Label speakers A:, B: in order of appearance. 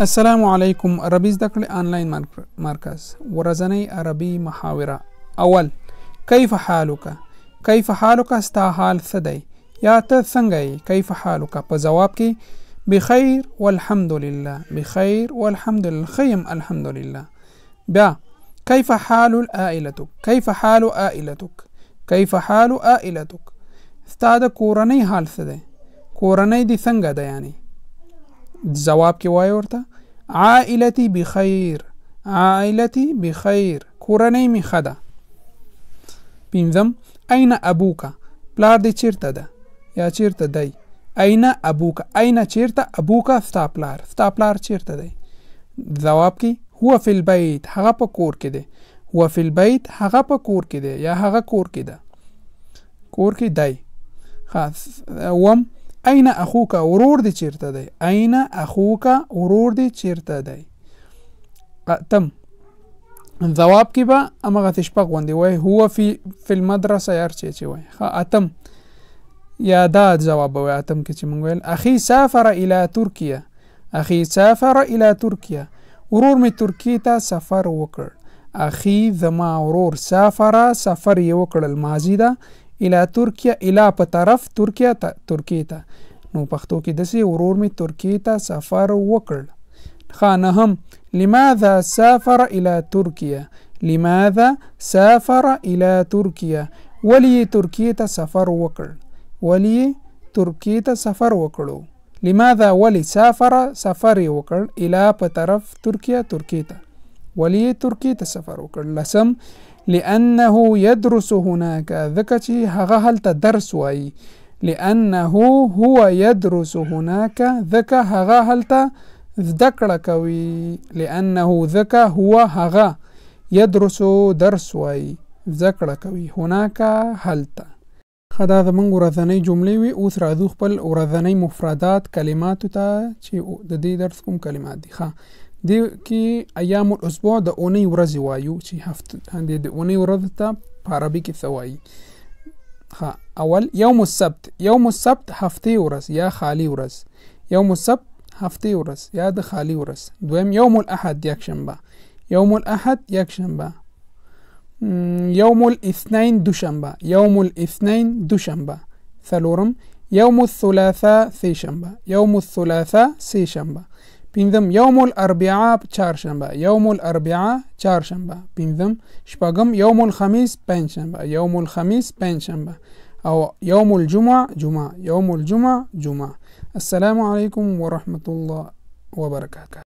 A: السلام علیکم. عربي زده کړې آنلاین مرکز. ورځنی عربي محاوره. اول، کیف حالک؟ کیف حالک ستا حال څه دی یا ته څنګه یې؟ کیف حالک په جواب کې بخیر والحمد لله، بخیر والحمد لله، خیم الحمدلله. بیا کیف حال عائلتک؟ کیف حال عائلتک؟ کیف حال عائلتک ستا د کورنۍ حال څه دی؟ کورنۍ دې څنګه ده؟ یعنی جواب کې وایي ورته عائلتي بخیر، عائلتي بخیر، کورنۍ مې ښه ده. پنځم، این ابوک؟ پلار دې چیرته ده یا چیرته دی؟ این ابوک، این چیرته، ابوک ستا پلار، ستا پلار چیرته دی؟ جواب کې هو فی البیت، هغه په کور کې دی. هو فی البیت، هغه په کور کې دی یا هغه کور کې ده، کور کې دی. اوم، این اخوک؟ ورور دې چیرته دی؟ این اخوک؟ ورور دې چیرته دی؟ اتم، جواب کې به همغسې شپږ غوندې وایي هو فی المدرسه یا هر چې وایي. اتم یا دا جواب به وایي اتم کې چې موږ ویل اخي سافر الی ترکیه، اخي سافر الی ترکیه، ورور مې ترکیې ته سفر وکړ. اخي زما ورور، سافر سفر یې وکړل ماضي ده، الی ترکیه الی په طرف، ترکیه ته، ترکیې ته، نو پښتو کې داسې ورور مې ترکیې ته سفر وکړ. نهم، لماذا سافر الی ترکیه؟ لماذا سافر الی ترکیه؟ ولې یې ترکیې ته سفر وکړ؟ ولې یې ترکیې ته سفر وکړو؟ لماذا ولې سافر سفر یې وکړ الی په طرف ترکیه، ترکیې ته، ولې یې ترکیې ته سفر وکړ. لسم، لأنه يدرس هناك، ځکه چې هغه هلته درس وایي. لأنه هو يدرس هناك، ځکه هغه هلته زده کړه کوي. لأنه ځکه هو هغه يدرس درس وایي، زده کړه کوي، هناك هلته. ښه، دا زموږ ورځنۍ جملې وي. اوس راځو خپل ورځنۍ مفردات کلماتو ته چې د دې درس کوم کلمات دي. ښه، دې کې ایام الاسبوع د اونۍ ورځې وایو چې هفته د اونۍ ورځ ته په عربي کې څه وایي. ښه، اول یوم السبت، یوم السبت هفتې ورځ یا خالی ورځ، یوم السبت هفتې ورځ یا د خالی ورځ. دویم یوم الاحد یکشنبه، یوم الاحد یکشنبه. یوم الاثنین دوشنبه، یوم الاثنین دوشنبه. څلورم یوم الثلاثاء سهشنبه، یوم الثلاثاء سهشنبه. پنځم یوم الاربعاء چهارشنبه، یوم الاربعاء چهارشنبه. پنځم شپږم یوم الخمیس پنجشنبه، یوم الخمیس پنجشنبه. او یوم الجمعه جمعه، یوم الجمعه جمعه. السلام علیکم ورحمة الله وبرکاته.